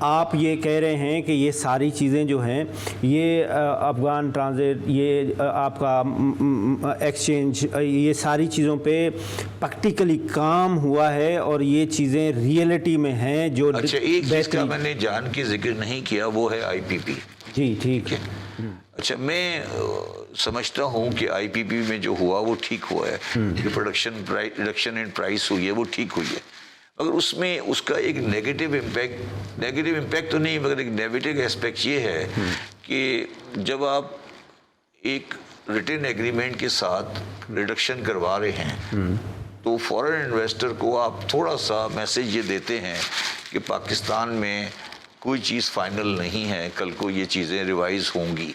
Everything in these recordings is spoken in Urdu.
آپ یہ کہہ رہے ہیں کہ یہ ساری چیزیں جو ہیں یہ افغان ٹرانزٹ، یہ آپ کا ایکسچینج، یہ ساری چیزوں پہ پریکٹیکلی کام ہوا ہے اور یہ چیزیں ریئلٹی میں ہیں جو اچھا ایک چیز کا میں نے جان کے ذکر نہیں کیا، وہ ہے آئی پی پی. جی ٹھیک ہے. اچھا میں سمجھتا ہوں کہ آئی پی پی میں جو ہوا وہ ٹھیک ہوا ہے، جو ریڈکشن ان پرائس ہوئی ہے وہ ٹھیک ہوئی ہے، مگر اس میں اس کا ایک نیگیٹو امپیکٹ تو نہیں، مگر ایک نیگیٹو اسپیکٹ یہ ہے کہ جب آپ ایک ریٹن ایگریمنٹ کے ساتھ ریڈکشن کروا رہے ہیں تو فورن انویسٹر کو آپ تھوڑا سا میسج یہ دیتے ہیں کہ پاکستان میں کوئی چیز فائنل نہیں ہے، کل کو یہ چیزیں ریوائز ہوں گی،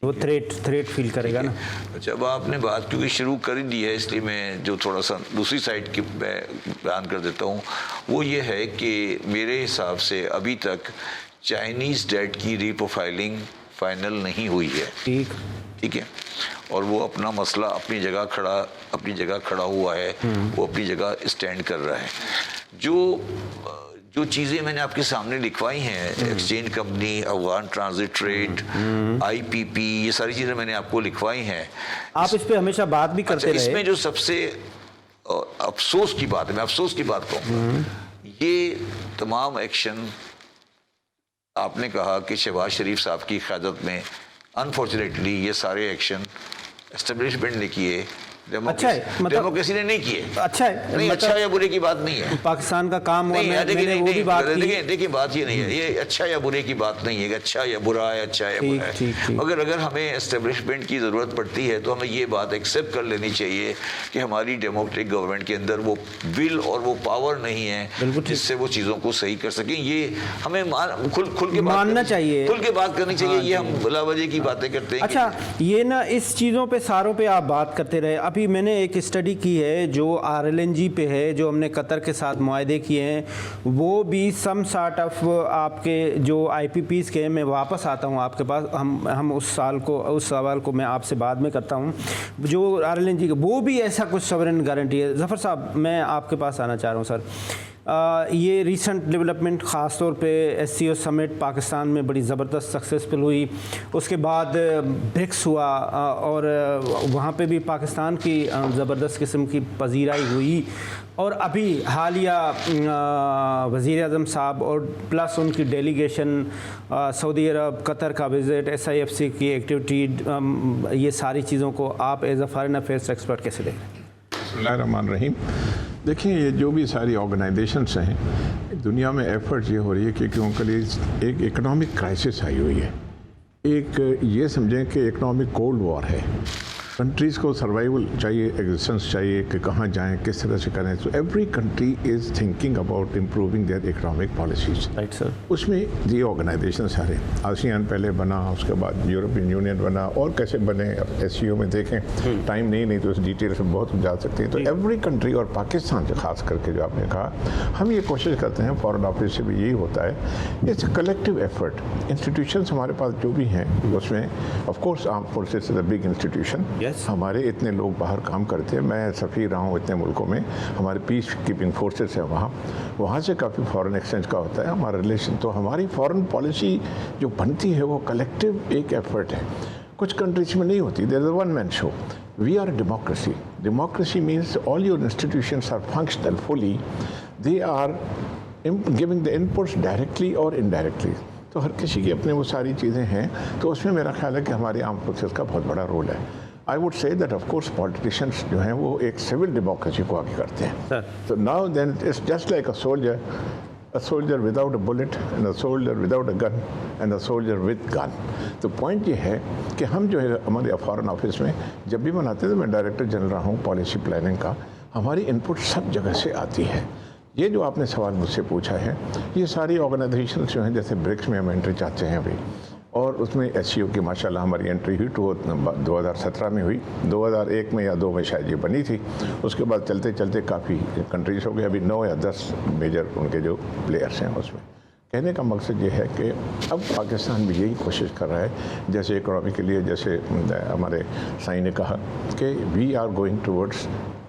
وہ تھریٹ فیل کرے گا نا. اچھا اب آپ نے بات کیونکہ شروع کر ہی دی ہے، اس لیے میں جو تھوڑا سا دوسری سائڈ کی بیان کر دیتا ہوں. وہ یہ ہے کہ میرے حساب سے ابھی تک چائنیز ڈیٹ کی ری پروفائلنگ فائنل نہیں ہوئی ہے. ٹھیک ہے، اور وہ اپنا مسئلہ اپنی جگہ کھڑا ہوا ہے، وہ اپنی جگہ اسٹینڈ کر رہا ہے. جو چیزیں میں نے آپ کے سامنے لکھوائی ہیں، exchange company, Afghan transit trade, I P P, یہ ساری چیزیں میں نے آپ کو لکھوائی ہیں. آپ اس پہ ہمیشہ بات بھی کرتے رہے. اس میں جو سب سے افسوس کی بات ہے، میں افسوس کی بات کہوں گا، یہ تمام ایکشن آپ نے کہا کہ شہباز شریف صاحب کی قیادت میں انفارچونیٹلی یہ سارے ایکشن اسٹیبلشمنٹ نے کیے، ڈیموکریسی نے نہیں کیے. اچھا ہے، نہیں اچھا یا برے کی بات نہیں ہے، پاکستان کا کام ہوا. دیکھیں بات یہ نہیں ہے، یہ اچھا یا برے کی بات نہیں ہے کہ اچھا یا برا ہے، اچھا یا برا ہے. مگر اگر ہمیں اسٹیبلشمنٹ کی ضرورت پڑتی ہے تو ہمیں یہ بات ایکسیپٹ کر لینی چاہیے کہ ہماری ڈیموکریٹک گورنمنٹ کے اندر وہ ول اور وہ پاور نہیں ہے جس سے وہ چیزوں کو صحیح کر سکیں. یہ ہمیں کھل کے ماننا چاہیے، کھل کے بات کرنی چاہیے. یہ ہم بلا وجہ کی باتیں کرتے ہیں. اچھا یہ نا اس چیزوں پہ ساروں پہ آپ بات کرتے رہے. ابھی میں نے ایک اسٹڈی کی ہے جو RLNG پہ ہے، جو ہم نے قطر کے ساتھ معاہدے کیے ہیں، وہ بھی سم سارٹ آف آپ کے جو IPPs کے، میں واپس آتا ہوں آپ کے پاس، ہم اس سوال کو میں آپ سے بعد میں کرتا ہوں. جو RLNG کا وہ بھی ایسا کچھ سورن گارنٹی ہے. ظفر صاحب میں آپ کے پاس آنا چاہ رہا ہوں سر. یہ ریسنٹ ڈیولپمنٹ خاص طور پہ SCO سمٹ پاکستان میں بڑی زبردست سکسیسفل ہوئی، اس کے بعد برکس ہوا اور وہاں پہ بھی پاکستان کی زبردست قسم کی پذیرائی ہوئی، اور ابھی حالیہ وزیر اعظم صاحب اور پلس ان کی ڈیلیگیشن، سعودی عرب، قطر کا وزٹ، SIFC کی ایکٹیویٹی، یہ ساری چیزوں کو آپ as a foreign affairs expert کیسے دیکھ رہے ہیں؟ بسم اللہ الرحمن الرحیم. دیکھیں یہ جو بھی ساری آرگنائزیشنس ہیں دنیا میں ایفرٹ یہ ہو رہی ہے کہ کیونکہ ایک اکنامک کرائسس آئی ہوئی ہے. ایک یہ سمجھیں کہ اکنامک کولڈ وار ہے. کنٹریز کو سروائیول چاہیے، ایگزسٹنس چاہیے کہ کہاں جائیں، کس طرح سے کریں. تو every country is thinking about improving their economic policies. Right sir. اس میں یہ آرگنائزیشن سارے ASEAN پہلے بنا، اس کے بعد یورپین یونین بنا، اور کیسے بنے SCO میں دیکھیں. ٹائم نہیں تو اس ڈیٹیل سے بہت جا سکتے ہیں. تو ایوری کنٹری اور پاکستان سے خاص کر کے جو آپ نے کہا، ہم یہ کوشش کرتے ہیں، فارن آفس سے بھی یہی ہوتا ہے، it's a collective effort. Institutions ہمارے پاس جو بھی ہیں اس میں of course armed forces is a big institution. ہمارے اتنے لوگ باہر کام کرتے ہیں، میں سفیر رہا ہوں اتنے ملکوں میں. ہمارے پیس کیپنگ فورسز ہیں وہاں سے کافی فارن ایکسچینج کا ہوتا ہے ہمارا ریلیشن. تو ہماری فارن پالیسی جو بنتی ہے وہ کلیکٹیو ایک ایفرٹ ہے. کچھ کنٹریز میں نہیں ہوتی. There is a one man show. We are democracy. Democracy means all your institutions are functional fully. They are giving the inputs directly اور انڈائریکٹلی. تو ہر کسی کی اپنے وہ ساری چیزیں ہیں. تو اس میں میرا خیال ہے کہ ہماری آرم فورسز کا بہت بڑا رول ہے. I would say that of course politicians جو ہیں وہ ایک سول ڈیموکریسی کو آگے کرتے ہیں. So now then it's just like a soldier without a bullet and a soldier without a gun and a soldier with gun. تو پوائنٹ یہ ہے کہ ہم جو ہے ہمارے فارن آفس میں جب بھی بناتے ہیں تو میں ڈائریکٹر جنرل رہا ہوں پالیسی پلاننگ کا. ہماری انپٹ سب جگہ سے آتی ہے. یہ جو آپ نے سوال مجھ سے پوچھا ہے، یہ ساری آرگنائزیشنز جو ہیں جیسے برکس میں ہم انٹری چاہتے ہیں ابھی، اور اس میں SCO کی ماشاءاللہ ہماری انٹری ہوئی 2017 میں ہوئی. 2001 میں یا 2 میں شاید یہ بنی تھی. اس کے بعد چلتے چلتے کافی کنٹریز ہو گئے. ابھی 9 یا 10 میجر ان کے جو پلیئرس ہیں اس میں. کہنے کا مقصد یہ ہے کہ اب پاکستان بھی یہی کوشش کر رہا ہے، جیسے اکنامی کے لیے جیسے ہمارے سائیں نے کہا کہ we are going towards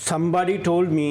Somebody told me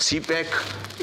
CPEC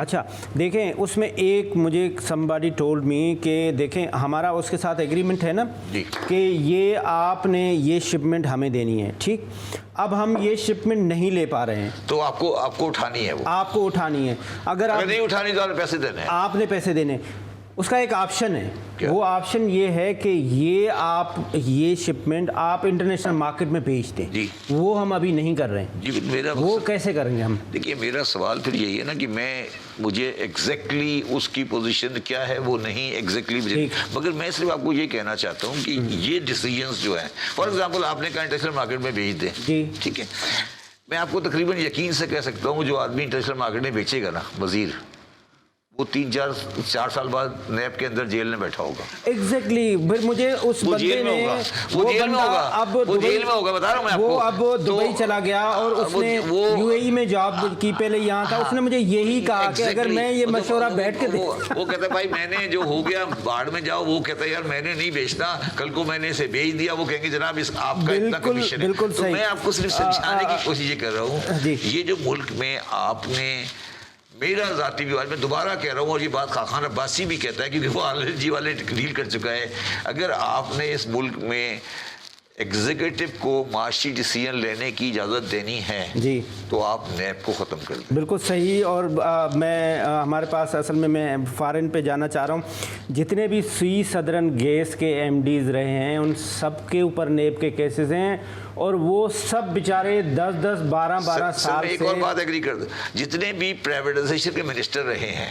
اچھا دیکھیں اس میں ایک مجھے somebody told me کہ دیکھیں ہمارا اس کے ساتھ ایگریمنٹ ہے نا کہ یہ آپ نے یہ شپمنٹ ہمیں دینی ہے، ٹھیک، اب ہم یہ شپمنٹ نہیں لے پا رہے ہیں تو آپ کو اٹھانی ہے، وہ آپ کو اٹھانی ہے، اگر آپ نہیں اٹھانی تو پیسے دینے ہیں، آپ نے پیسے دینے، اس کا ایک آپشن ہے، وہ آپشن یہ ہے کہ یہ شپمنٹ آپ انٹرنیشنل مارکیٹ میں بیچ دیں، وہ ہم ابھی نہیں کر رہے ہیں جی، وہ کیسے کریں گے ہم؟ دیکھیے میرا سوال پھر یہی ہے نا کہ مجھے ایگزیکٹلی اس کی پوزیشن کیا ہے وہ نہیں ایگزیکٹلی، مگر میں صرف آپ کو یہ کہنا چاہتا ہوں کہ یہ ڈیسیجنز جو ہیں، فار ایگزامپل آپ نے کہا انٹرنیشنل مارکیٹ میں بیچ دیں، ٹھیک ہے، میں آپ کو تقریباً یقین سے کہہ سکتا ہوں جو آدمی انٹرنیشنل مارکیٹ میں بیچے گا نا وزیر، وہ 3-4 سال بعد نیب کے اندر جیل میں بیٹھا ہوگا۔ ایگزیکٹلی، پھر مجھے اس بندے نے وہ جیل میں ہوگا بتا رہا ہوں میں آپ کو، وہ اب دبئی چلا گیا اور اس نے یو اے ای میں جاب کی، پہلے یہاں تھا، اس نے مجھے یہی کہا کہ اگر میں یہ مشورہ بیٹھ کے وہ کہتا ہے بھائی میں نے جو ہو گیا باڑ میں جاؤ، وہ کہتا ہے یار میں نے نہیں بیچنا، کل کو میں نے اسے بیچ دیا، وہ کہیں گے جناب آپ کا اتنا کمیشن ہے۔ تو میں آپ کو صرف سمجھانے کی کوشش کر رہا ہوں یہ جو ملک میں آپ نے، میرا ذاتی بھی میں دوبارہ کہہ رہا ہوں، اور یہ بات خاقان عباسی بھی کہتا ہے کیونکہ وہ الرجی والے ڈیل کر چکا ہے، اگر آپ نے اس ملک میں ایگزیکٹو کو معاشی ڈیسیژن لینے کی اجازت دینی ہے تو آپ نیب کو ختم کر دیں۔ بالکل صحیح، اور میں ہمارے پاس اصل میں فارن پہ جانا چاہ رہا ہوں، جتنے بھی سی سدرن گیس کے ایم ڈیز رہے ہیں ان سب کے اوپر نیب کے کیسز ہیں، اور وہ سب بیچارے 10-12 سال سے۔ ایک اور بات ایگری کر دیں، جتنے بھی پرائیویٹائزیشن کے منسٹر رہے ہیں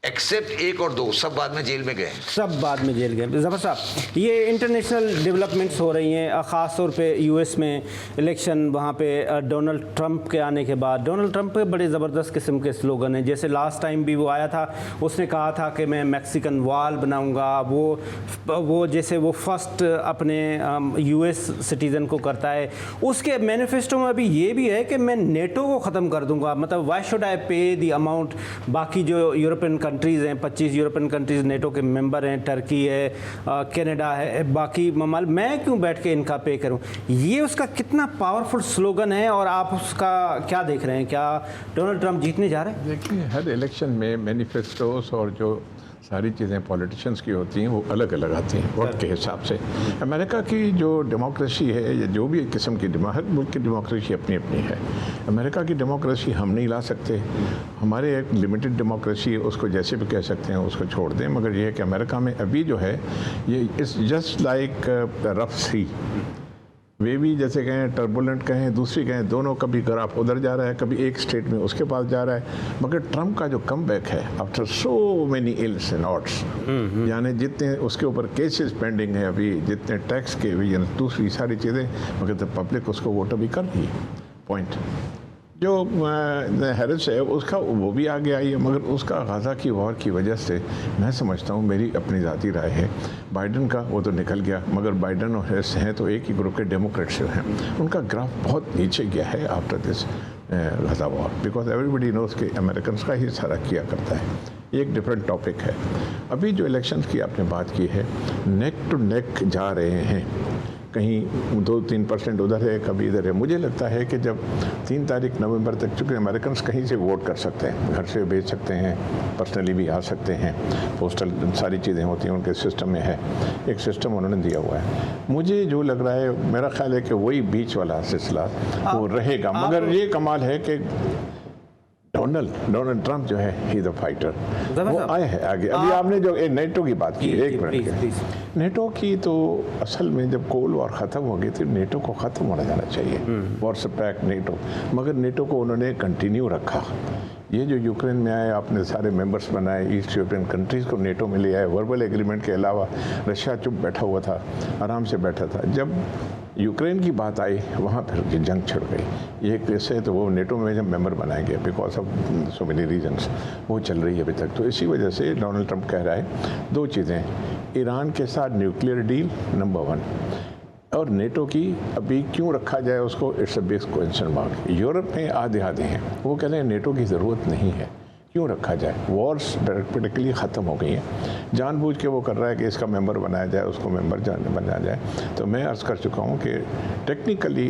ایکسیپٹ 1 اور 2 سب بعد میں جیل میں گئے، سب بعد میں جیل گئے۔ ظفر صاحب یہ انٹرنیشنل ڈیولپمنٹس ہو رہی ہیں، خاص طور پہ یو ایس میں الیکشن، وہاں پہ ڈونلڈ ٹرمپ کے آنے کے بعد، ڈونلڈ ٹرمپ پہ بڑے زبردست قسم کے سلوگن ہیں، جیسے لاسٹ ٹائم بھی وہ آیا تھا، اس نے کہا تھا کہ میں میکسیکن وال بناؤں گا، وہ جیسے وہ فرسٹ اپنے یو ایس سٹیزن کو کرتا ہے۔ اس کے مینیفیسٹو میں ابھی یہ بھی ہے کہ میں نیٹو کو ختم کر دوں گا، مطلب why should I pay the amount, باقی جو یورپین کنٹریز ہیں، 25 یورپین کنٹریز نیٹو کے ممبر ہیں، ٹرکی ہے، کینیڈا ہے، باقی ممالک، میں کیوں بیٹھ کے ان کا پے کروں؟ یہ اس کا کتنا پاورفل سلوگن ہے، اور آپ اس کا کیا دیکھ رہے ہیں؟ کیا ڈونلڈ ٹرمپ جیتنے جا رہے ہیں؟ دیکھیے ہر الیکشن میں مینیفیسٹوز اور جو ساری چیزیں پولیٹیشینس کی ہوتی ہیں وہ الگ الگ آتی ہیں وقت کے حساب سے۔ امریکہ کی جو ڈیموکریسی ہے یا جو بھی قسم کی ہر ملک کی ڈیموکریسی اپنی اپنی ہے۔ امریکہ کی ڈیموکریسی ہم نہیں لا سکتے، ہمارے ایک لمیٹڈ ڈیموکریسی ہے، اس کو جیسے بھی کہہ سکتے ہیں اس کو چھوڑ دیں، مگر یہ ہے کہ امریکہ میں ابھی جو ہے یہ از جسٹ لائک رف سی، وہ بھی جیسے کہیں ٹربولنٹ کہیں، دوسری کہیں، دونوں کبھی گراف ادھر جا رہا ہے، کبھی ایک اسٹیٹ میں اس کے پاس جا رہا ہے۔ مگر ٹرمپ کا جو کم بیک ہے after so many ills and oughts, یعنی جتنے اس کے اوپر کیسز پینڈنگ ہیں ابھی، جتنے ٹیکس کے بھی، یعنی دوسری ساری چیزیں، مگر پبلک اس کو ووٹ ابھی کر رہی ہے۔ پوائنٹ جو ہیرس ہے اس کا وہ بھی آگے آئی ہے، مگر اس کا غزہ کی وار کی وجہ سے میں سمجھتا ہوں، میری اپنی ذاتی رائے ہے، بائیڈن کا وہ تو نکل گیا، مگر بائیڈن اور ہیرس ہیں تو ایک ہی گروپ کے ڈیموکریٹس ہیں، ان کا گراف بہت نیچے گیا ہے after this Gaza war, because everybody knows کہ امریکنس کا ہی سارا کیا کرتا ہے۔ ایک ڈفرینٹ ٹاپک ہے۔ ابھی جو الیکشنز کی آپ نے بات کی ہے، نیک ٹو نیک جا رہے ہیں، کہیں 2-3% ادھر ہے، کبھی ادھر ہے۔ مجھے لگتا ہے کہ جب 3 تاریخ نومبر تک، چونکہ امریکنس کہیں سے ووٹ کر سکتے ہیں، گھر سے بھیج سکتے ہیں، پرسنلی بھی آ سکتے ہیں، پوسٹل ساری چیزیں ہوتی ہیں ان کے سسٹم میں ہے، ایک سسٹم انہوں نے دیا ہوا ہے۔ مجھے جو لگ رہا ہے، میرا خیال ہے کہ وہی بیچ والا سلسلہ وہ رہے گا، مگر یہ کمال ہے کہ ڈونلڈ ٹرمپ جو ہے ہی دا فائٹر، وہ آئے ہیں آگے۔ ابھی آپ نے جو نیٹو کی بات کی، ایک منٹ کے نیٹو کی، تو اصل میں جب کولڈ وار ختم ہو گئی تھی، نیٹو کو ختم ہونا جانا چاہیے، وارس پیکٹ نیٹو، مگر نیٹو کو انہوں نے کنٹینیو رکھا۔ یہ جو یوکرین میں آئے، آپ نے سارے ممبرس بنائے، ایسٹ یورپین کنٹریز کو نیٹو میں لے آئے، وربل ایگریمنٹ کے علاوہ رشیا چپ بیٹھا ہوا تھا، آرام سے بیٹھا تھا۔ جب یوکرین کی بات آئی وہاں پھر جنگ چھڑ گئی، یہ کیسے تو وہ نیٹو میں جب ممبر بنائے گئے because of so many reasons, وہ چل رہی ہے ابھی تک۔ تو اسی وجہ سے ڈونلڈ ٹرمپ کہہ رہا ہے 2 چیزیں، ایران کے ساتھ نیوکلیئر ڈیل نمبر 1، اور نیٹو کی ابھی کیوں رکھا جائے اس کو، it's a big question mark. Europe میں آدھے ہیں، وہ کہہ رہے ہیں نیٹو کی ضرورت نہیں ہے، کیوں رکھا جائے، وارس پریکٹیکلی ختم ہو گئی ہیں، جان بوجھ کے وہ کر رہا ہے کہ اس کا ممبر بنایا جائے، اس کو ممبر بنایا جائے۔ تو میں عرض کر چکا ہوں کہ technically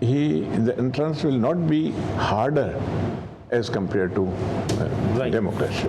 the entrance will not be harder as compared to democracy.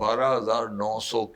12,900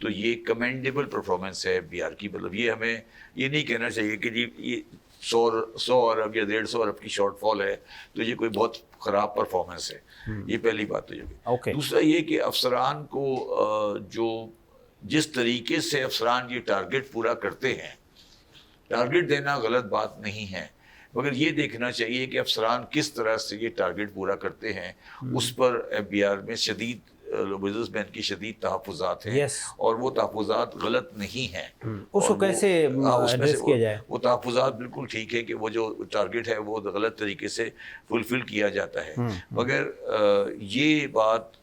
تو یہ کمینڈیبل پرفارمنس ہے FBR کی. مطلب یہ ہمیں یہ نہیں کہنا چاہیے کہ جی یہ 100 ارب یا 150 ارب کی شارٹ فال ہے تو یہ کوئی بہت خراب پرفارمنس ہے. یہ پہلی بات. تو دوسرا یہ کہ افسران کو جو جس طریقے سے افسران یہ ٹارگٹ پورا کرتے ہیں, ٹارگٹ دینا غلط بات نہیں ہے, مگر یہ دیکھنا چاہیے کہ افسران کس طرح سے یہ ٹارگٹ پورا کرتے ہیں. اس پر FBR میں شدید بزنس مین کی شدید تحفظات ہیں, اور وہ تحفظات غلط نہیں ہیں. اس کو کیسے ایڈریس کیا جائے؟ وہ تحفظات بالکل ٹھیک ہے کہ وہ جو ٹارگٹ ہے وہ غلط طریقے سے فلفل کیا جاتا ہے, مگر یہ بات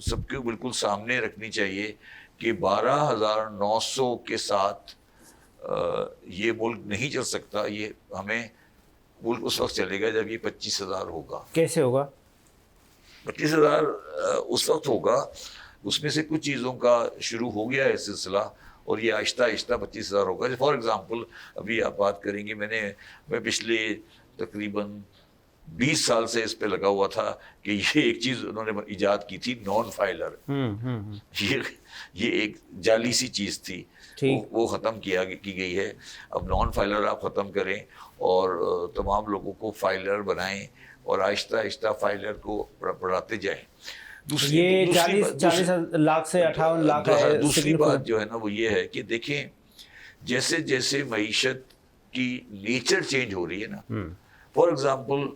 سب کو بالکل سامنے رکھنی چاہیے کہ 12,900 کے ساتھ یہ ملک نہیں چل سکتا. یہ ہمیں ملک اس وقت چلے گا جب یہ 25,000 ہوگا. کیسے ہوگا؟ 25,000 اس وقت ہوگا, اس میں سے کچھ چیزوں کا شروع ہو گیا ہے سلسلہ, اور یہ آہستہ آہستہ 25,000 ہوگا. فار ایگزامپل ابھی آپ بات کریں گے, میں پچھلے تقریباً 20 سال سے اس پہ لگا ہوا تھا کہ یہ ایک چیز انہوں نے ایجاد کی تھی, نان فائلر. یہ ایک جعلی سی چیز تھی, وہ ختم کی گئی ہے. اب نان فائلر آپ ختم کریں اور تمام لوگوں کو فائلر بنائیں, اور آہستہ آہستہ فائلر کو بڑھاتے جائیں. یہ 40 لاکھ سے 58 لاکھ ہے. دوسری بات جو ہے نا وہ یہ ہے کہ دیکھیں جیسے جیسے معیشت کی نیچر چینج ہو رہی ہے نا, فار ایگزامپل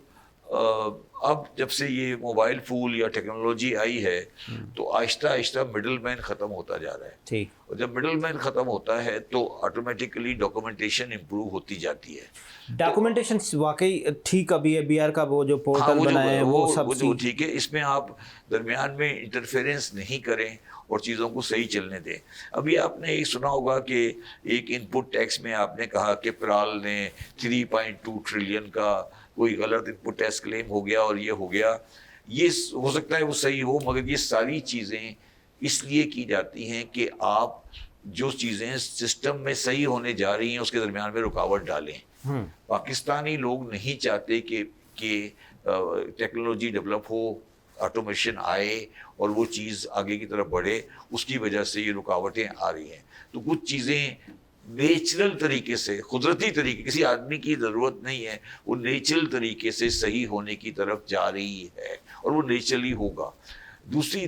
اب جب سے یہ موبائل فون یا ٹیکنالوجی آئی ہے تو آہستہ آہستہ مڈل مین ختم ہوتا جا رہا ہے. اور جب مڈل مین ختم ہوتا ہے تو آٹومیٹکلی ڈاکومنٹیشن امپروو ہوتی جاتی ہے. ڈاکومنٹیشن واقعی ٹھیک, ابھی FBR کا وہ جو پورٹل بنایا ہے وہ سب ٹھیک ہے. اس میں آپ درمیان میں انٹرفیئرنس نہیں کریں اور چیزوں کو صحیح چلنے دیں. ابھی آپ نے یہ سنا ہوگا کہ ایک ان پٹ ٹیکس میں آپ نے کہا کہ پرال نے 3.2 ٹریلین کا کوئی غلط ان پٹ ٹیکس کلیم ہو گیا اور یہ ہو گیا. یہ ہو سکتا ہے وہ صحیح ہو, مگر یہ ساری چیزیں اس لیے کی جاتی ہیں کہ آپ جو چیزیں سسٹم میں صحیح ہونے جا رہی ہیں اس کے درمیان میں رکاوٹ ڈالیں. پاکستانی لوگ نہیں چاہتے کہ ٹیکنالوجی ڈیولپ ہو, آٹومیشن آئے اور وہ چیز آگے کی طرف بڑھے. اس کی وجہ سے یہ رکاوٹیں آ رہی ہیں. تو کچھ چیزیں نیچرل طریقے سے, قدرتی طریقے, کسی آدمی کی ضرورت نہیں ہے, وہ نیچرل طریقے سے صحیح ہونے کی طرف جا رہی ہے, اور وہ نیچرلی ہوگا.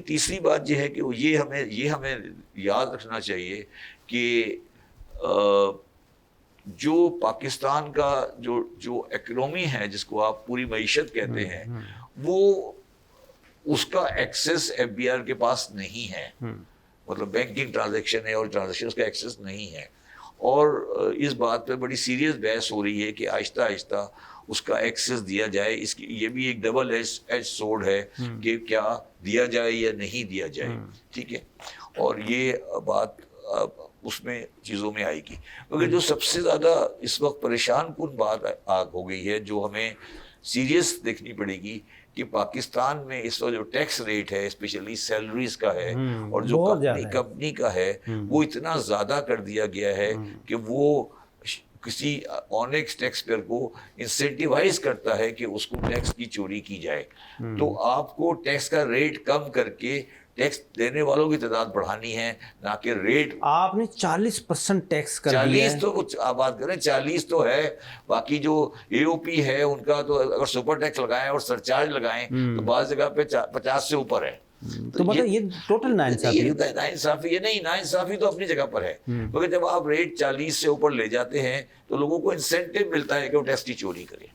تیسری بات یہ ہے کہ یہ ہمیں یاد رکھنا چاہیے کہ جو پاکستان کا جو اکنومی ہے جس کو آپ پوری معیشت کہتے ہیں, وہ اس کا ایکسیس FBR کے پاس نہیں ہے. مطلب بینکنگ ٹرانزیکشن ہے اور ٹرانزیکشن اس کا ایکسیس نہیں ہے, اور اس بات پہ بڑی سیریس بحث ہو رہی ہے کہ آہستہ آہستہ اس کا ایکسیس دیا جائے. اس کی یہ بھی ایک ڈبل ایج سورڈ ہے کہ کیا دیا جائے یا نہیں دیا جائے. ٹھیک ہے, اور یہ بات اس میں چیزوں میں آئے گی. مگر جو سب سے زیادہ اس وقت پریشان کن بات ہو گئی ہے, جو ہمیں سیریس دیکھنی پڑے گی, کہ پاکستان میں اس وقت جو ٹیکس ریٹ ہے اسپیشلی سیلریز کا ہے اور جو کمپنی کا ہے, وہ اتنا زیادہ کر دیا گیا ہے کہ وہ کسی آنیکس ٹیکس پیئر کو انسینٹیوائز کرتا ہے کہ اس کو ٹیکس کی چوری کی جائے. تو آپ کو ٹیکس کا ریٹ کم کر کے ٹیکس دینے والوں کی تعداد بڑھانی ہے, نہ کہ ریٹ. آپ نے 40% ٹیکس کر دیا ہے. 40 تو کچھ آپ بات کریں, 40 تو ہے. باقی جو AOP ہے ان کا تو اگر سپر ٹیکس لگائیں اور سرچارج لگائیں تو بعض جگہ پہ 50 سے اوپر ہے. تو مطلب یہ ٹوٹل ناانصافی ہے. ناانصافی ہے نہیں, ناانصافی تو اپنی جگہ پر ہے, مگر جب آپ ریٹ 40 سے اوپر لے جاتے ہیں تو لوگوں کو انسینٹیو ملتا ہے کہ وہ ٹیکس کی چوری کریں,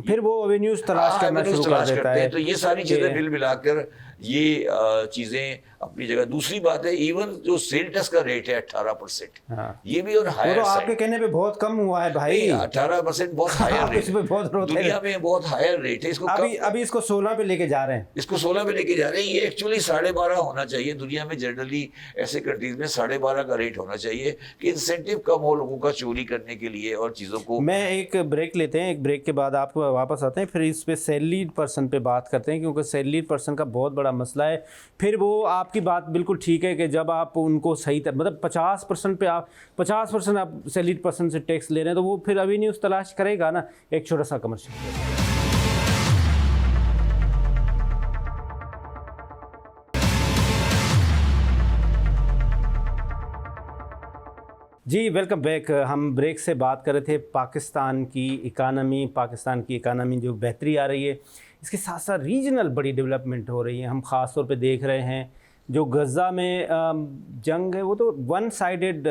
پھر وہ ایونیوز تلاش کرنا شروع کر دیتا ہے. تو یہ ساری چیزیں ملا کر یہ چیزیں اپنی جگہ. دوسری بات ہے ایون جو سیل ٹیکس کا ریٹ ہے 18%, یہ بھی اور ہائر. آپ کے کہنے پہ بہت کم ہوا ہے بھائی, 18% بہت ہائر ریٹ ہے, دنیا میں بہت ہائر ریٹ ہے. اس کو ابھی اس کو 16 پہ لے کے جا رہے ہیں, اس کو 16 پہ لے کے جا رہے ہیں. یہ ایکچولی 12.5 ہونا چاہیے. دنیا میں جنرلی ایسے کنٹریز میں 12.5 کا ریٹ ہونا چاہیے کہ انسینٹیو کم ہو لوگوں کا چوری کرنے کے لیے اور چیزوں کو. میں ایک بریک لیتے ہیں, ایک بریک کے بعد آپ کو واپس آتے ہیں, پھر اس پہ سیلریڈ پرسن پہ بات کرتے ہیں, کیونکہ سیلریڈ پرسن کا بہت بڑا مسئلہ ہے. پھر وہ آپ کی بات بالکل ٹھیک ہے کہ جب آپ ان کو صحیح مطلب 50% پہ آپ 50% آپ سیلریڈ پرسن سے ٹیکس لے رہے ہیں, تو وہ پھر ابھی نیوز تلاش کرے گا نا. ایک چھوٹا سا کمرشل. جی ویلکم بیک. ہم بریک سے بات کر رہے تھے پاکستان کی اکانومی جو بہتری آ رہی ہے، اس کے ساتھ ساتھ ریجنل بڑی ڈیولپمنٹ ہو رہی ہے. ہم خاص طور پہ دیکھ رہے ہیں جو غزہ میں جنگ ہے وہ تو ون سائیڈڈ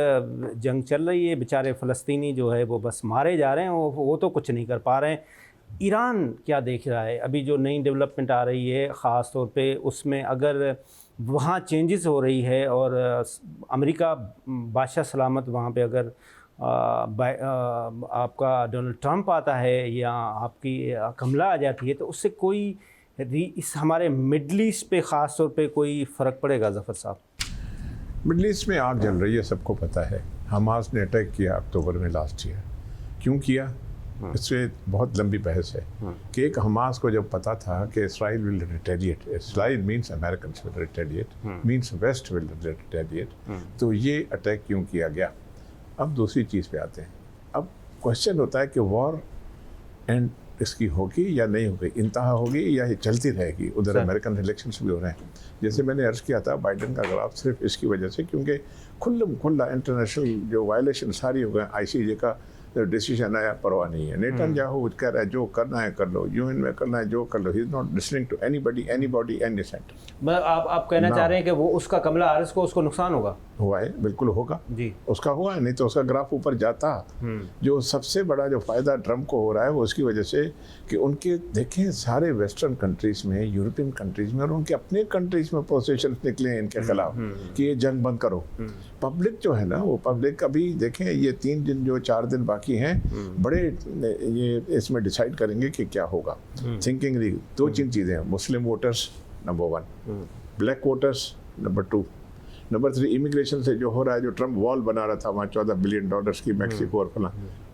جنگ چل رہی ہے. بیچارے فلسطینی جو ہے وہ بس مارے جا رہے ہیں، وہ تو کچھ نہیں کر پا رہے ہیں. ایران کیا دیکھ رہا ہے ابھی جو نئی ڈیولپمنٹ آ رہی ہے، خاص طور پہ اس میں اگر وہاں چینجز ہو رہی ہے اور امریکہ بادشاہ سلامت وہاں پہ اگر آپ کا ڈونلڈ ٹرمپ آتا ہے یا آپ کی کملا آ جاتی ہے تو اس سے کوئی اس ہمارے مڈل ایسٹ پہ خاص طور پہ کوئی فرق پڑے گا ظفر صاحب؟ مڈل ایسٹ میں آگ جل رہی ہے، سب کو پتہ ہے. حماس نے اٹیک کیا اکتوبر میں لاسٹ ایئر. کیوں کیا؟ اس سے بہت لمبی بحث ہے کہ ایک حماس کو جب پتا تھا کہ اسرائیل ول ریٹیلیٹ، اسرائیل مینس امریکنس ول ریٹیلیٹ، مینس ویسٹ ول ریٹیلیٹ، تو یہ اٹیک کیوں کیا گیا؟ اب دوسری چیز پہ آتے ہیں. اب کوشچن ہوتا ہے کہ وار اینڈ اس کی ہوگی یا نہیں ہوگی، انتہا ہوگی یا یہ چلتی رہے گی. ادھر امریکن الیکشنز بھی ہو رہے ہیں. جیسے میں نے عرض کیا تھا بائیڈن کا گراف صرف اس کی وجہ سے کیونکہ کھلا انٹرنیشنل جو وائلیشن ساری ہو گئے. آئی سی جے کا ڈیسیجن آیا، پرواہ نہیں ہے. نیتن یاہو کہہ رہا ہے جو کرنا ہے کر لو، یو این میں کرنا ہے جو کر لو. He is not listening to anybody any saint. آپ کہنا چاہ رہے ہیں کہ وہ اس کا کملا ہیرس کو اس کو نقصان ہوگا؟ ہوا ہے، بالکل ہوگا جی. اس کا ہوا ہے، نہیں تو اس کا گراف اوپر جاتا. جو سب سے بڑا جو فائدہ ٹرمپ کو ہو رہا ہے وہ اس کی وجہ سے کہ ان کے دیکھیں سارے ویسٹرن کنٹریز میں، یورپین کنٹریز میں اور ان کے اپنے کنٹریز میں پوزیشنز نکلے ہیں ان کے خلاف کہ یہ جنگ بند کرو. پبلک جو ہے نا وہ پبلک ابھی دیکھیں یہ 3 دن جو 4 دن باقی ہیں بڑے یہ اس میں ڈیسائیڈ کریں گے کہ کیا ہوگا. تھنکنگ 2-3 چیزیں ہیں. مسلم voters number 1، black voters number 2، number 3 immigration سے جو ہو رہا ہے، جو ٹرمپ وال بنا رہا تھا وہاں $14 بلین کی میکسیکو اور فلاں.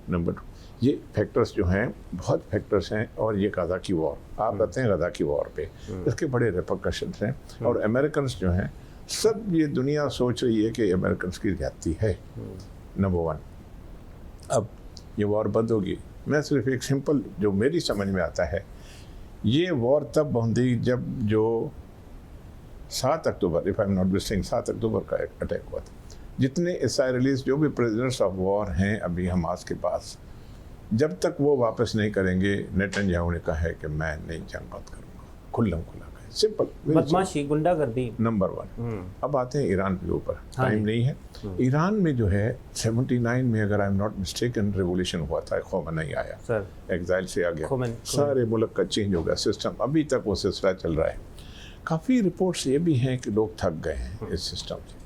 نمبر 2 یہ فیکٹرز جو ہیں بہت فیکٹرز ہیں. اور یہ غزہ کی وار آپ کہتے ہیں غزہ کی وار پہ اس کے بڑے ریپرکشنز ہیں. اور امریکنز جو ہیں سب یہ دنیا سوچ رہی ہے کہ امریکنز کی زیادتی ہے. نمبر 1 اب یہ وار بند ہوگی. میں صرف ایک سمپل جو میری سمجھ میں آتا ہے، یہ وار تب بندی جب جو 7 اکتوبر if I'm not mistaken 7 اکتوبر کا اٹیک ہوا تھا. جتنے اسرائیلیز جو بھی پریزنرز آف وار ہیں ابھی حماس کے پاس، جب تک وہ واپس نہیں کریں گے، نیتن یاہو نے کہا ہے کہ میں نہیں جنگ بند کروں گا. کھلا سمپل بدماشی، گنڈا گردی نمبر 1. اب آتے ہیں ایران کے اوپر، ٹائم نہیں ہے. ایران میں جو ہے 79 میں اگر I'm not mistaken ریولیوشن ہوا تھا، خامنئی آیا، ایگزائل سے آ گیا، سارے ملک کا چینج ہو گیا سسٹم. ابھی تک وہ سلسلہ چل رہا ہے. کافی رپورٹس یہ بھی ہیں کہ لوگ تھک گئے ہیں اس سسٹم سے.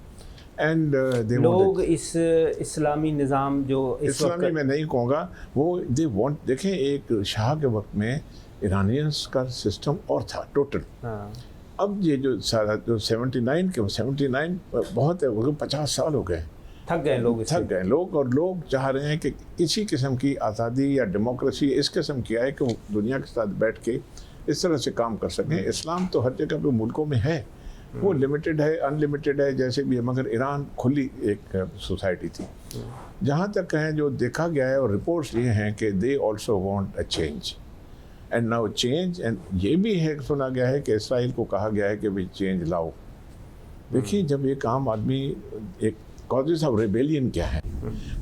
اینڈ لوگ اس اسلامی نظام جو اسلامی میں نہیں کہوں گا، وہ دے وانٹ. دیکھیں ایک شاہ کے وقت میں ایرانینس کا سسٹم اور تھا ٹوٹل. اب یہ جو سارا جو 79 بہت ہے، 50 سال ہو گئے، تھک گئے لوگ. اور لوگ چاہ رہے ہیں کہ کسی قسم کی آزادی یا ڈیموکریسی اس قسم کی آئے کہ وہ دنیا کے ساتھ بیٹھ کے اس طرح سے کام کر سکیں. اسلام تو ہر جگہ پہ ملکوں میں ہے، وہ لمیٹڈ ہے، ان لمیٹڈ ہے جیسے بھی ہے، مگر ایران کھلی ایک سوسائٹی تھی. جہاں تک کہیں جو دیکھا گیا ہے اور رپورٹس یہ ہیں کہ they also want a change and now change. And یہ بھی ہے سنا گیا ہے کہ اسرائیل کو کہا گیا ہے کہ بھائی چینج لاؤ. دیکھیے جب ایک عام آدمی ایک کازز آف ریبیلین کیا ہے؟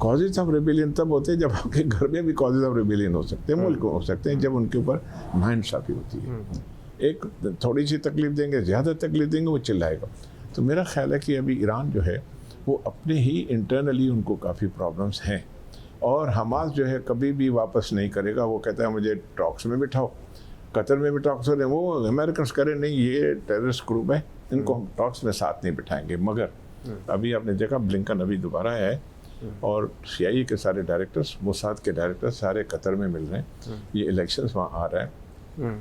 کازز آف ریبیلین تب ہوتے ہیں جب آپ کے گھر میں بھی کازز آف ریبیلین ہو سکتے ہیں، ملک ہو سکتے ہیں، جب ان کے اوپر ناانصافی ہوتی ہے. ایک تھوڑی سی تکلیف دیں گے، زیادہ تکلیف دیں گے، وہ چلائے گا. تو میرا خیال ہے کہ ابھی ایران جو ہے وہ اپنے ہی انٹرنلی ان کو کافی پرابلمس ہیں. اور حماس جو ہے کبھی بھی واپس نہیں کرے گا. وہ کہتا ہے مجھے ٹاکس میں بٹھاؤ. قطر میں بھی ٹاکس ہو رہے ہیں، وہ امریکنس کریں نہیں، یہ ٹیررسٹ گروپ ہے، ان کو ہم ٹاکس میں ساتھ نہیں بٹھائیں گے. مگر ابھی آپ نے دیکھا بلنکن ابھی دوبارہ آیا ہے اور CIA کے سارے ڈائریکٹرز، موساد کے ڈائریکٹرز سارے قطر میں مل رہے ہیں. یہ الیکشنز وہاں آ رہا ہے.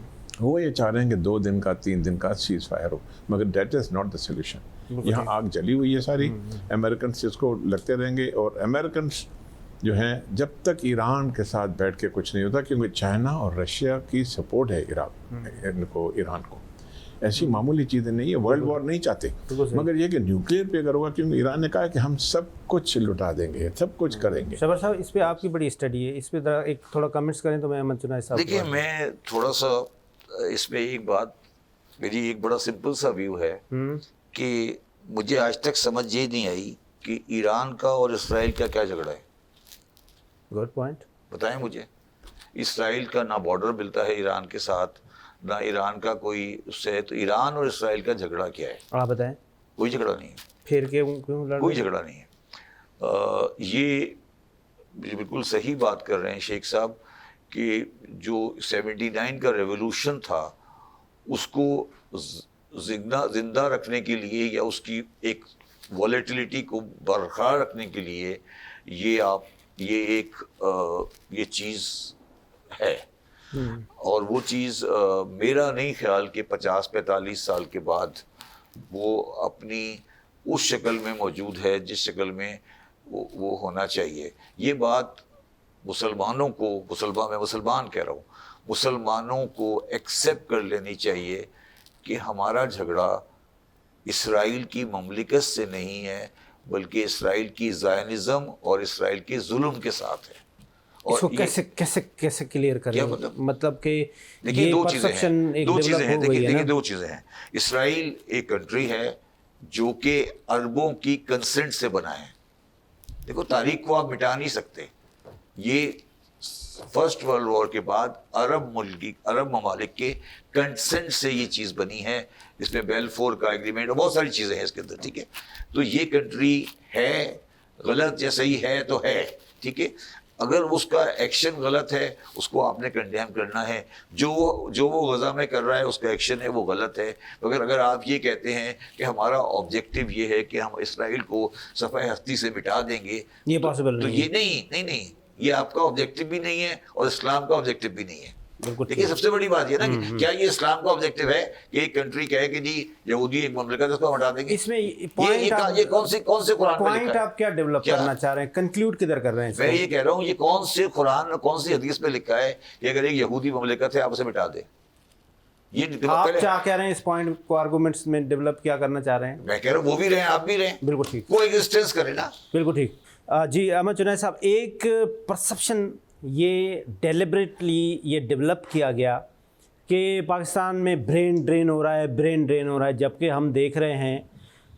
وہ یہ چاہ رہے ہیں کہ 2 دن کا 3 دن کا سیز فائر ہو، مگر that is not the solution. یہاں آگ جلی ہوئی ہے ساری. امریکنس اس کو لگتے رہیں گے. اور امریکنس جو ہیں جب تک ایران کے ساتھ بیٹھ کے کچھ نہیں ہوتا، کیونکہ چائنا اور رشیا کی سپورٹ ہے ایران کو. ایسی معمولی چیزیں نہیں ہے. ورلڈ وار نہیں چاہتے، مگر یہ کہ نیوکلیئر پہ اگر ہوگا، کیونکہ ایران نے کہا کہ ہم سب کچھ لٹا دیں گے، سب کچھ کریں گے. شبر صاحب اس پہ آپ کی بڑی اسٹڈی ہے، اس پہ ایک تھوڑا کمنٹس کریں تو میں احمد چنائے صاحب. دیکھیے میں تھوڑا سا اس میں ایک بات، میری ایک بڑا سمپل سا ویو ہے کہ مجھے آج تک سمجھ یہ نہیں آئی کہ ایران کا اور اسرائیل کا کیا جھگڑا ہے؟ Good point. بتائیں مجھے. اسرائیل کا نہ بارڈر ملتا ہے ایران کے ساتھ، نہ ایران کا کوئی اس سے، تو ایران اور اسرائیل کا جھگڑا کیا ہے؟ آپ بتائیں. کوئی جھگڑا نہیں ہے. پھر کیوں لڑ کوئی جھگڑا نہیں ہے. یہ بالکل صحیح بات کر رہے ہیں شیخ صاحب کہ جو 79 کا ریولوشن تھا اس کو زندہ رکھنے کے لیے یا اس کی ایک والیٹیلیٹی کو برقرار رکھنے کے لیے یہ چیز ہے. اور وہ چیز میرا نہیں خیال کہ 50-45 سال کے بعد وہ اپنی اس شکل میں موجود ہے جس شکل میں وہ ہونا چاہیے. یہ بات مسلمانوں کو، مسلمان کہہ رہا ہوں، مسلمانوں کو ایکسیپٹ کر لینی چاہیے کہ ہمارا جھگڑا اسرائیل کی مملکت سے نہیں ہے بلکہ اسرائیل کی زائنزم اور اسرائیل کے ظلم کے ساتھ ہے. اس کو کیسے کلیئر کریں؟ مطلب کہ دیکھیں یہ دو چیزیں ہیں. دیکھیں دو چیزیں ہیں. اسرائیل ایک کنٹری ہے جو کہ عربوں کی کنسنٹ سے بنا ہے. دیکھو تاریخ کو آپ مٹا نہیں سکتے. یہ فرسٹ ورلڈ وار کے بعد عرب ممالک کے کنسنٹ سے یہ چیز بنی ہے. اس میں بیلفور کا ایگریمنٹ اور بہت ساری چیزیں ہیں اس کے اندر. ٹھیک ہے، تو یہ کنٹری ہے غلط جیسا ہی ہے تو ہے. ٹھیک ہے، اگر اس کا ایکشن غلط ہے اس کو آپ نے کنڈیم کرنا ہے. جو وہ غزہ میں کر رہا ہے اس کا ایکشن ہے وہ غلط ہے. اگر آپ یہ کہتے ہیں کہ ہمارا آبجیکٹیو یہ ہے کہ ہم اسرائیل کو صفحہ ہستی سے مٹا دیں گے، یہ پاسبل تو یہ نہیں، یہ آپ کا آبجیکٹیو بھی نہیں ہے اور اسلام کا آبجیکٹو بھی نہیں ہے. دیکھیے سب سے بڑی بات یہ نا کہ کیا یہ اسلام کا آبجیکٹیو ہے کہ ایک کنٹری کہے کہ جی یہودی ایک مملکت ہے اس کو ہٹا دیں گے؟ اس میں یہ کون سے قرآن میں لکھا ہے؟ آپ کیا ڈیولپ کرنا چاہ رہے ہیں؟ کنکلوڈ کدھر کر رہے ہیں؟ میں یہ کہہ رہا ہوں یہ کون سے قرآن کون سی حدیث میں لکھا ہے کہ اگر ایک یہودی مملکت ہے آپ اسے مٹا دیں؟ آپ کیا کہہ رہے ہیں اس پوائنٹ کو آرگومنٹس میں ڈیولپ کیا کرنا چاہ رہے ہیں؟ میں کہہ رہا ہوں وہ بھی رہیں آپ بھی رہیں. بالکل ٹھیک، کوئی ایگزسٹنس کرے نا. بالکل ٹھیک. جی احمد جنید صاحب، ایک پرسپشن یہ ڈیلیبریٹلی یہ ڈیولپ کیا گیا کہ پاکستان میں برین ڈرین ہو رہا ہے، جبکہ ہم دیکھ رہے ہیں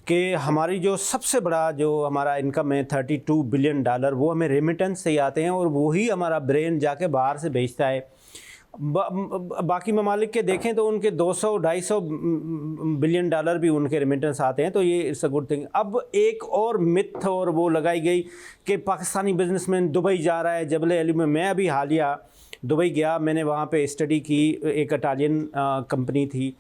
کہ ہماری جو سب سے بڑا جو ہمارا انکم ہے $32 بلین وہ ہمیں ریمیٹنس سے ہی آتے ہیں اور وہی ہمارا برین جا کے باہر سے بھیجتا ہے. باقی ممالک کے دیکھیں تو ان کے $200-250 بلین بھی ان کے ریمیٹنس آتے ہیں، تو یہ اٹس اے گڈ تھنگ. اب ایک اور متھ اور وہ لگائی گئی کہ پاکستانی بزنس مین دبئی جا رہا ہے جبل علی میں ابھی حالیہ دبئی گیا، میں نے وہاں پہ اسٹڈی کی. ایک اٹالین کمپنی تھی.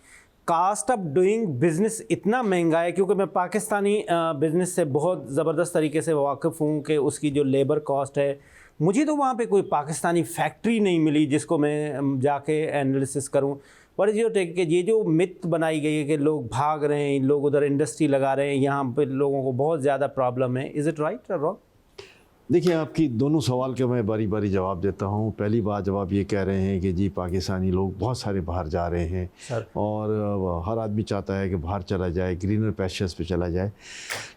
کاسٹ آف ڈوئنگ بزنس اتنا مہنگا ہے، کیونکہ میں پاکستانی بزنس سے بہت زبردست طریقے سے واقف ہوں کہ اس کی جو لیبر کاسٹ ہے، مجھے تو وہاں پہ کوئی پاکستانی فیکٹری نہیں ملی جس کو میں جا کے انالیسس کروں. وٹ از یور ٹیک کہ یہ جو مت بنائی گئی ہے کہ لوگ بھاگ رہے ہیں، لوگ ادھر انڈسٹری لگا رہے ہیں، یہاں پہ لوگوں کو بہت زیادہ پرابلم ہے، از اٹ رائٹ اور رانگ؟ دیکھیں آپ کی دونوں سوال کا میں باری باری جواب دیتا ہوں. پہلی بات جب آپ یہ کہہ رہے ہیں کہ جی پاکستانی لوگ بہت سارے باہر جا رہے ہیں اور ہر آدمی چاہتا ہے کہ باہر چلا جائے، گرینر پیسچرز پہ چلا جائے.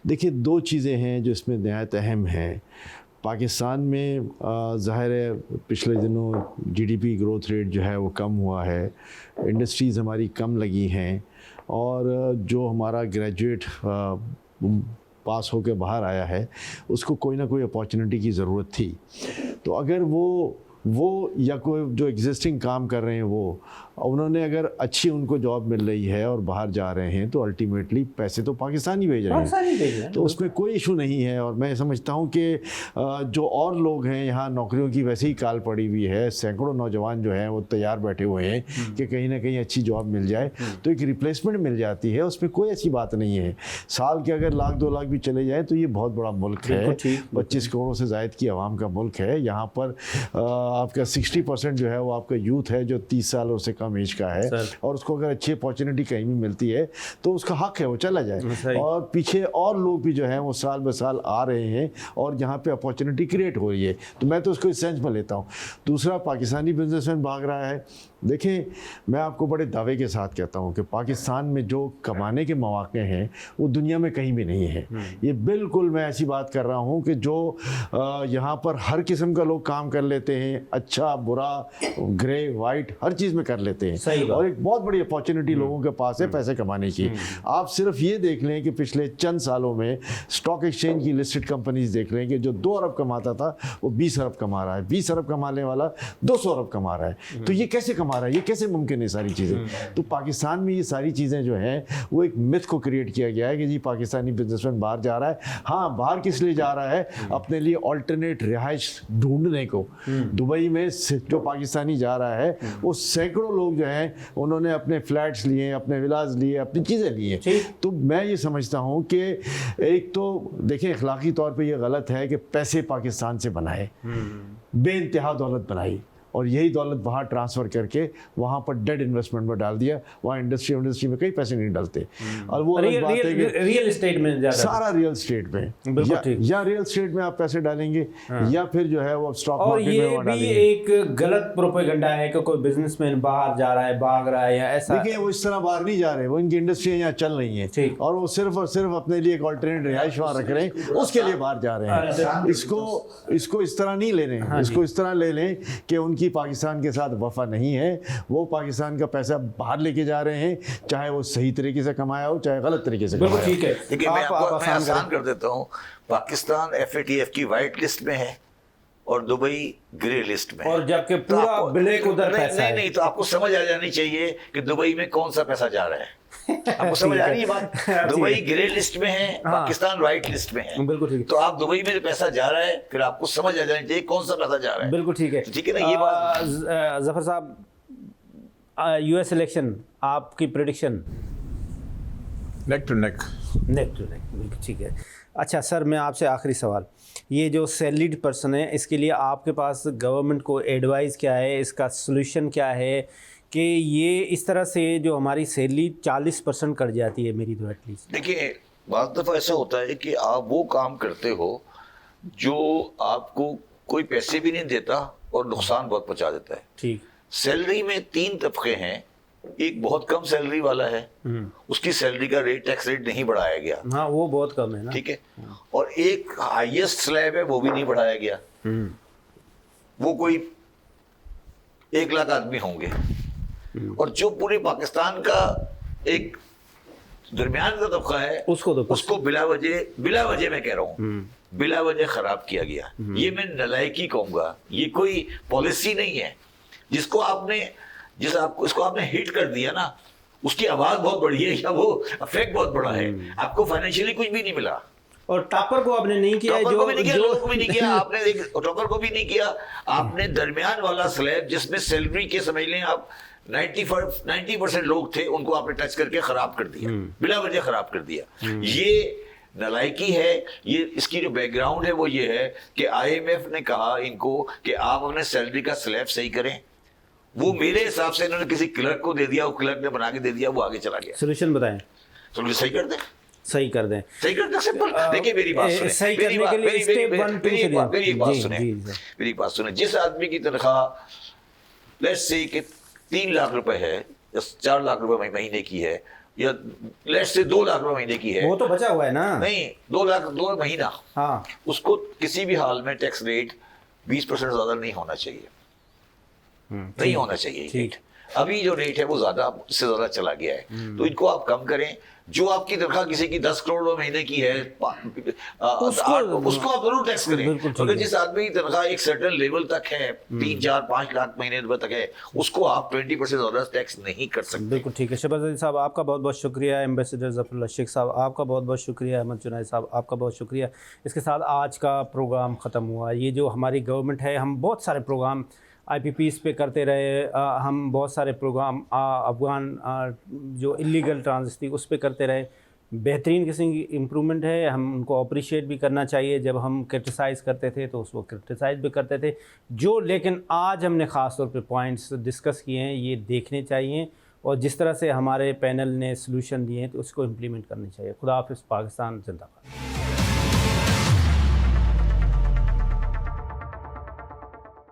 دیکھیں دو چیزیں ہیں جو اس میں نہایت اہم ہیں. پاکستان میں ظاہر ہے پچھلے دنوں GDP گروتھ ریٹ جو ہے وہ کم ہوا ہے، انڈسٹریز ہماری کم لگی ہیں، اور جو ہمارا گریجویٹ پاس ہو کے باہر آیا ہے اس کو کوئی نہ کوئی اپارچونیٹی کی ضرورت تھی. تو اگر وہ یا کوئی جو ایگزسٹنگ کام کر رہے ہیں وہ انہوں نے اگر اچھی ان کو جاب مل رہی ہے اور باہر جا رہے ہیں تو الٹیمیٹلی پیسے تو پاکستانی بھیج رہے ہیں، تو اس میں کوئی ایشو نہیں ہے. اور میں سمجھتا ہوں کہ جو اور لوگ ہیں یہاں نوکریوں کی ویسے ہی کال پڑی ہوئی ہے، سینکڑوں نوجوان جو ہیں وہ تیار بیٹھے ہوئے ہیں کہ کہیں نہ کہیں اچھی جاب مل جائے تو ایک ریپلیسمنٹ مل جاتی ہے. اس میں کوئی ایسی بات نہیں ہے. سال کے اگر 1-2 لاکھ بھی چلے جائیں تو یہ بہت بڑا ملک ہے، 25 کروڑوں سے زائد کی عوام کا ملک ہے. یہاں پر آپ کا 60% جو ہے وہ آپ کا یوتھ ہے جو 30 سال سے کم ایج کا ہے، اور اس کو اگر اچھی اپارچونیٹی کہیں بھی ملتی ہے تو اس کا حق ہے وہ چلا جائے. اور پیچھے اور لوگ بھی جو ہیں وہ سال بہ سال آ رہے ہیں اور یہاں پہ اپارچونیٹی کریٹ ہو رہی ہے، تو میں تو اس کو اس سینس میں لیتا ہوں. دوسرا، پاکستانی بزنس مین بھاگ رہا ہے دیکھیں میں آپ کو بڑے دعوے کے ساتھ کہتا ہوں کہ پاکستان میں جو کمانے کے مواقع ہیں وہ دنیا میں کہیں بھی نہیں ہے. یہ بالکل میں ایسی بات کر رہا ہوں کہ جو یہاں پر ہر قسم کا لوگ کام کر لیتے ہیں, اچھا برا گرے وائٹ ہر چیز میں کر لیتے ہیں, اور ایک بہت بڑی اپارچونیٹی لوگوں کے پاس ہے پیسے کمانے کی. آپ صرف یہ دیکھ لیں کہ پچھلے چند سالوں میں اسٹاک ایکسچینج کی لسٹڈ کمپنیز دیکھ لیں کہ جو 2 ارب کماتا تھا وہ 20 ارب کما رہا ہے, 20 ارب کمانے والا 200 ارب کما رہا ہے. تو یہ کیسے کما رہا ہے, یہ کیسے ممکن ہے ساری چیزیں؟ تو پاکستان میں یہ ساری چیزیں جو ہیں وہ ایک متھ کو کریٹ کیا گیا ہے کہ جی پاکستانی بزنس مین باہر جا رہا ہے. ہاں باہر کس لیے جا رہا ہے؟ اپنے لیے آلٹرنیٹ رہائش ڈھونڈنے کو. دبئی میں جو پاکستانی جا رہا ہے وہ سینکڑوں لوگ جو ہیں انہوں نے اپنے فلیٹس لیے, اپنے ولاز لیے, اپنی چیزیں لی ہیں. تو میں یہ سمجھتا ہوں کہ ایک تو دیکھیں اخلاقی طور پہ یہ غلط ہے کہ پیسے پاکستان سے بنائے, بے انتہا دولت بنائی, اور یہی دولت باہر ٹرانسفر کر کے وہاں پر ڈیڈ انویسٹمنٹ میں ڈال دیا. وہاں انڈسٹری میں کئی پیسے نہیں ڈالتے. اور وہ ریئل اسٹیٹ میں زیادہ, سارا ریئل اسٹیٹ میں, یا ریئل اسٹیٹ میں آپ پیسے ڈالیں گے یا پھر جو ہے وہ اسٹاک مارکیٹ میں وہ ڈالیں گے. یہ ایک غلط پروپیگنڈا ہے کہ کوئی بزنس مین باہر جا رہا ہے, بھاگ رہا ہے یا ایسا. دیکھیں وہ اس طرح باہر نہیں جا رہے, وہ ان کی انڈسٹریاں یہاں چل رہی ہیں اور وہ صرف اور صرف اپنے لیے ایک آلٹرنیٹ رہائش وہاں رکھ رہے ہیں, اس کے لیے باہر جا رہے ہیں. اس کو اس طرح نہیں لے رہے ہیں, اس کو اس طرح لے لیں کہ ان کی پاکستان کے ساتھ وفا نہیں ہے. وہ پاکستان کا پیسہ باہر لے کے جا رہے ہیں, چاہے وہ صحیح طریقے سے کمایا ہو چاہے غلط طریقے سے کمایا ہو. ٹھیک ہے, دیکھیے میں آسان کر دیتا ہوں. پاکستان FATF کی وائٹ لسٹ میں ہے اور دبئی گرے لسٹ میں, اور جبکہ پورا بلیک ادھر پیسہ ہے. نہیں تو آپ کو سمجھ آ جانی چاہیے کہ دبئی میں کون سا پیسہ جا رہا ہے. آپ کو سمجھ آ رہی ہے بات؟ دبئی گرے لسٹ میں ہے, پاکستان وائٹ لسٹ میں ہے. بالکل ٹھیک ہے. تو آپ دبئی میں جو پیسہ جا رہا ہے پھر آپ کو سمجھ آ جانی چاہیے کون سا پیسہ جا رہا ہے. بالکل ٹھیک ہے, ٹھیک ہے نا. یہ بات ظفر صاحب, US الیکشن آپ کی پریڈکشن؟ نیک ٹو نیک. ٹھیک ہے. اچھا سر, میں آپ سے آخری سوال, یہ جو سیلریڈ پرسن ہے اس کے لیے آپ کے پاس گورنمنٹ کو ایڈوائز کیا ہے, اس کا سلوشن کیا ہے کہ یہ اس طرح سے جو ہماری سیلری 40% کٹ جاتی ہے میری تو ایٹ لیسٹ؟ دیکھیے بعض دفعہ ایسا ہوتا ہے کہ آپ وہ کام کرتے ہو جو آپ کو کوئی پیسے بھی نہیں دیتا اور نقصان بہت پہنچا دیتا ہے. ٹھیک. سیلری میں 3 طبقے ہیں. ایک بہت کم سیلری والا ہے, اس کی سیلری کا ٹیکس ریٹ نہیں بڑھایا گیا. ہاں وہ بہت کم ہے نا. ٹھیک ہے. اور ایک ہائیسٹ سلیب ہے وہ بھی نہیں بڑھایا گیا. وہ کوئی 1 لاکھ آدمی ہوں گے. اور جو پورے پاکستان کا ایک درمیان کا طبقہ ہے اس کو بلا وجہ میں کہہ رہا ہوں بلا وجہ خراب کیا گیا. یہ میں نالائکی کہوں گا. یہ کوئی پالیسی نہیں ہے. اس کو آپ نے ہٹ کر دیا نا, اس کی آواز بہت بڑی ہے یا وہ افیکٹ بہت بڑا ہے. آپ کو فائنینشیلی کچھ بھی نہیں ملا. اور ٹاپر کو آپ نے نہیں کیا, ٹاپر کو بھی نہیں کیا آپ نے, ٹاپر کو بھی نہیں کیا آپ نے. درمیان والا سلیب جس میں سیلری کے سمجھ لیں آپ 90% لوگ تھے, ان کو آپ نے ٹچ کر کے خراب کر دیا, بلا وجہ خراب کر دیا. یہ نالائکی ہے. یہ اس کی جو بیک گراؤنڈ ہے وہ یہ ہے کہ IMF نے کہا ان کو کہ آپ اپنے سیلری کا سلیب صحیح کریں. وہ میرے حساب سے انہوں نے کسی کلرک کو دے دیا, وہ کلرک نے بنا کے دے دیا, وہ آگے چلا گیا. سولوشن بتائیں. سولوشن صحیح کر دیں. صحیح کر دیں. سمپل. دیکھیں میری بات سنیں. جس آدمی کی تنخواہ لیٹس سے کہ 3 لاکھ روپے ہے یا 4 لاکھ روپے مہینے کی ہے یا لیٹس سے 2 لاکھ روپے مہینے کی ہے, وہ تو بچا ہوا ہے نا. نہیں 2 لاکھ 2 مہینہ, ہاں, اس کو کسی بھی حال میں ٹیکس ریٹ 20% زیادہ نہیں ہونا چاہیے. نہیں ہونا چاہیے. ابھی جو ریٹ ہے وہ زیادہ سے زیادہ چلا گیا ہے. تو ان کو آپ کم کریں. جو آپ کی تنخواہ کسی کی 10 کروڑ مہینے کی ہے اس کو آپ ضرور ٹیکس کریں. مگر جس آدمی کی تنخواہ ایک سرٹن لیول تک ہے 3, 4, 5 لاکھ مہینے تک ہے, اس کو آپ 20% زیادہ ٹیکس نہیں کر سکتے. بالکل ٹھیک ہے. شہباز علی صاحب آپ کا بہت بہت شکریہ. ایمبیسیڈر ظفر اللہ شیخ صاحب آپ کا بہت بہت شکریہ. احمد جنید صاحب آپ کا بہت شکریہ. اس کے ساتھ آج کا پروگرام ختم ہوا. یہ جو ہماری گورنمنٹ ہے, ہم بہت سارے پروگرام IPPs پہ کرتے رہے, ہم بہت سارے پروگرام افغان جو اللیگل ٹرانزٹ تھی اس پہ کرتے رہے. بہترین قسم کی امپرومنٹ ہے. ہم ان کو اپریشیٹ بھی کرنا چاہیے. جب ہم کرٹیسائز کرتے تھے تو اس کو کرٹیسائز بھی کرتے تھے لیکن آج ہم نے خاص طور پہ پوائنٹس ڈسکس کیے ہیں, یہ دیکھنے چاہیے اور جس طرح سے ہمارے پینل نے سلوشن دیے ہیں تو اس کو امپلیمنٹ کرنا چاہیے. خدا حافظ. پاکستان زندہ باد.